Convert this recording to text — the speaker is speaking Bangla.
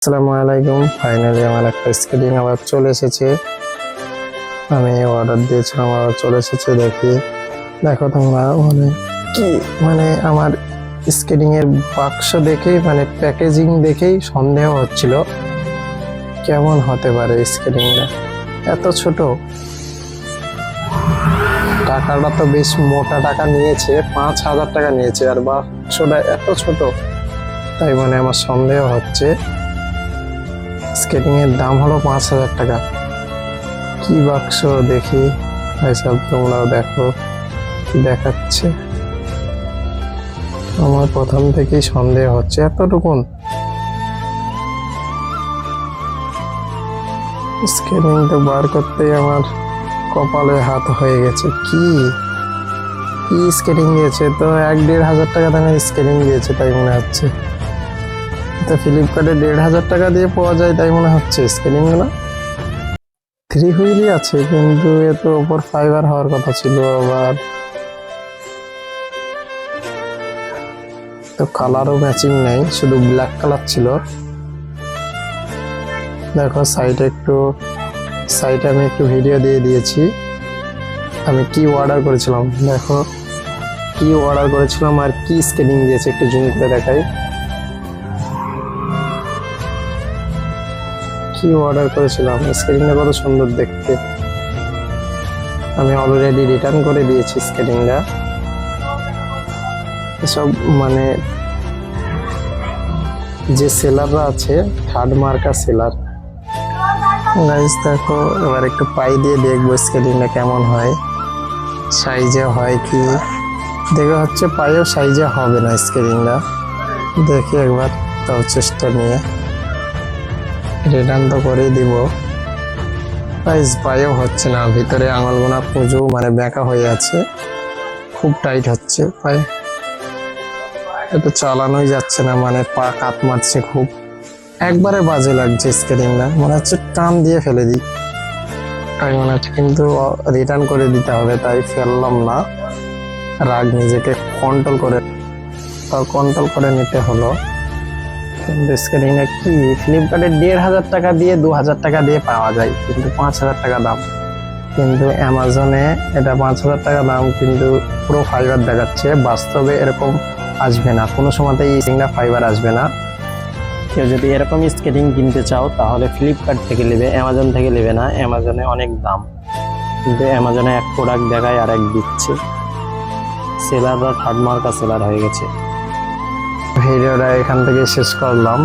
আসসালামু আলাইকুম। ফাইনালি আমার একটা স্কেটিং আবার চলে এসেছে। আমি অর্ডার দিয়েছিলাম, আবার চলে এসেছে। দেখো তোমরা, কি আমার স্কেটিং এর বাক্স দেখেই প্যাকেজিং দেখেই সন্দেহ হচ্ছিল কেমন হতে পারে স্কেটিংটা এত ছোট। টাকাটা তো বেশ মোটা টাকা নিয়েছে, 5,000 টাকা নিয়েছে, আর বাক্সটা এত ছোট, তাই আমার সন্দেহ হচ্ছে। স্কেটিং এর দাম হলো 5,000 টাকা। কি বাক্স দেখি এইসব, তোমরাও দেখো কি দেখাচ্ছে। আমার প্রথম থেকেই সন্দেহ হচ্ছে এতটুকুন স্কেটিং তো বার করতেই আমার কপালে হাত হয়ে গেছে। কি কি স্কেটিং দিয়েছে, তো 1-1.5 টাকা দামের স্কেটিং দিয়েছে তাই মনে হচ্ছে। তো ফ্লিপকার্টে 1,500 টাকা দিয়ে পাওয়া যায় তাই মনে হচ্ছে স্কেটিং গুলো। 3 হুইলই আছে, কিন্তু এত ওপর ফাইবার হওয়ার কথা ছিল। আবার তো কালারও ম্যাচিং নাই, শুধু ব্ল্যাক কালার ছিল। দেখো সাইডে আমি একটু ভিডিও দিয়ে দিয়েছি আমি কি অর্ডার করেছিলাম। দেখো কি অর্ডার করেছিলাম আর কি স্কেটিং দিয়েছে, একটু জুম করে দেখাই। কি অর্ডার করেছিলাম, স্কেটিংটা কত সুন্দর দেখতে। আমি অলরেডি রিটার্ন করে দিয়েছি স্কেটিংটা। সব যে সেলাররা আছে, থার্ড মার্কা সেলার। গাইস দেখো, এবার একটু পাই দিয়ে দেখবো স্কেটিংটা কেমন হয়, সাইজে হয় কি। দেখে হচ্ছে পায়েও সাইজে হবে না স্কেটিংটা। দেখি একবার, তাও চেষ্টা নিয়ে রিটার্ন তো করেই দিব। গাইস পায়েও হচ্ছে না, ভিতরে আঙুলগুনা পুজো বেঁকা হয়ে আছে, খুব টাইট হচ্ছে পায়ে। এটা চালানোই যাচ্ছে না, পা কাত মারছে খুব, একবারে বাজে লাগছে স্কেটিংটা, মনে হচ্ছে টান দিয়ে ফেলে দিই তাই মনে হচ্ছে। কিন্তু রিটার্ন করে দিতে হবে, তাই ফেললাম না। রাগ নিজেকে কন্ট্রোল করে নিতে হলো। কিন্তু স্কেটিংটা কি ফ্লিপকার্টে 1,500 টাকা দিয়ে 2,000 টাকা দিয়ে পাওয়া যায়, কিন্তু 5,000 টাকা দাম। কিন্তু অ্যামাজনে এটা 5,000 টাকা দাম, কিন্তু পুরো ফাইবার দেখাচ্ছে। বাস্তবে এরকম আসবে না, কোনো সময়তেই স্কেটিংটা ফাইবার আসবে না। কেউ যদি এরকম স্কেটিং কিনতে চাও তাহলে ফ্লিপকার্ট থেকে নেবে, অ্যামাজন থেকে নেবে না। অ্যামাজনে অনেক দাম, কিন্তু অ্যামাজনে এক প্রোডাক্ট দেখায় আর এক দিচ্ছে। সেলাররা থার্ড মার্কা সেলার হয়ে গেছে। ভিডিওটা এখান থেকে শেষ করলাম।